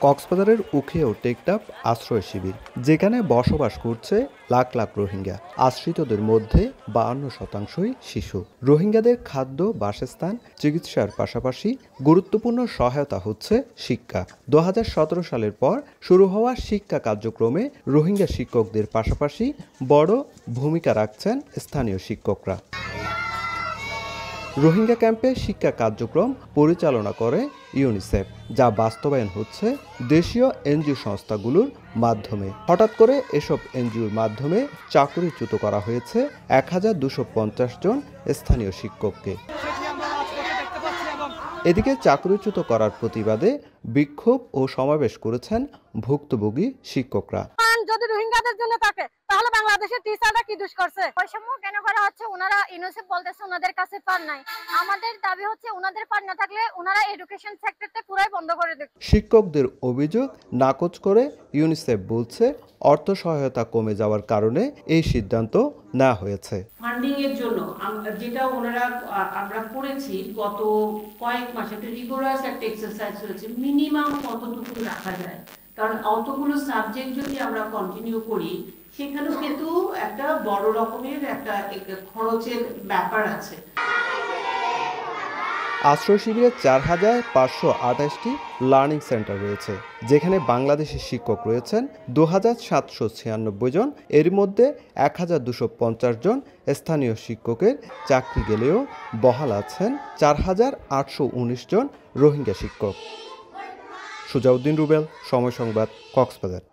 কক্সবাজারের উখিয়া ও টেকটাপ আশ্রয় শিবির, যেখানে বসবাস করছে লাখ লাখ রোহিঙ্গা। আশ্রিতদের মধ্যে 52%ই শিশু। রোহিঙ্গাদের খাদ্য, বাসস্থান, চিকিৎসার পাশাপাশি গুরুত্বপূর্ণ সহায়তা হচ্ছে শিক্ষা। 2017 সালের পর শুরু হওয়া শিক্ষা কার্যক্রমে রোহিঙ্গা শিক্ষকদের পাশাপাশি বড় ভূমিকা রাখছেন স্থানীয় শিক্ষকরা। রোহিঙ্গা ক্যাম্পে শিক্ষা কার্যক্রম পরিচালনা করে ইউনিসেফ, যা বাস্তবায়ন হচ্ছে দেশীয় এনজিও সংস্থাগুলোর মাধ্যমে। হঠাৎ করে এসব এনজিওর মাধ্যমে চাকরিচ্যুত করা হয়েছে 1250 জন স্থানীয় শিক্ষককে। এদিকে চাকরিচ্যুত করার প্রতিবাদে বিক্ষোভ ও সমাবেশ করেছেন ভুক্তভোগী শিক্ষকরা। যদি রোহিঙ্গাদের জন্য থাকে তাহলে বাংলাদেশের টিচাররা কি দোষ করছে? বৈষম্য কেন করা হচ্ছে? ওনারা ইউনিসেফ বলতেছে ওনাদের কাছে ফান্ড নাই। আমাদের দাবি হচ্ছে ওনাদের ফান্ড না থাকলে ওনারা এডুকেশন সেক্টরটা পুরোই বন্ধ করে দেবে। শিক্ষকদের অভিযোগ নাকচ করে ইউনিসেফ বলছে অর্থ সহায়তা কমে যাওয়ার কারণে এই সিদ্ধান্ত নেওয়া হয়েছে। ফান্ডিং এর জন্য যেটা আমরা করেছি গত কয়েক মাসে একটা রিগোরাস একটা এক্সারসাইজ হয়েছে, মিনিমাম কতটুকু রাখা যায়, কারণ অতগুলো সাবজেক্ট যদি আমরা কন্টিনিউ করি সেখানেও কিন্তু একটা বড় রকমের একটা খরচের ব্যাপার আছে। আশ্রয় শিবিরে 4528টি লার্নিং সেন্টার রয়েছে, যেখানে বাংলাদেশি শিক্ষক রয়েছেন 2796 জন। এর মধ্যে 1250 জন স্থানীয় শিক্ষকের চাকরি গেলেও বহাল আছেন 4819 জন রোহিঙ্গা শিক্ষক। সুজাউদ্দিন রুবেল, সময় সংবাদ, কক্সবাজার।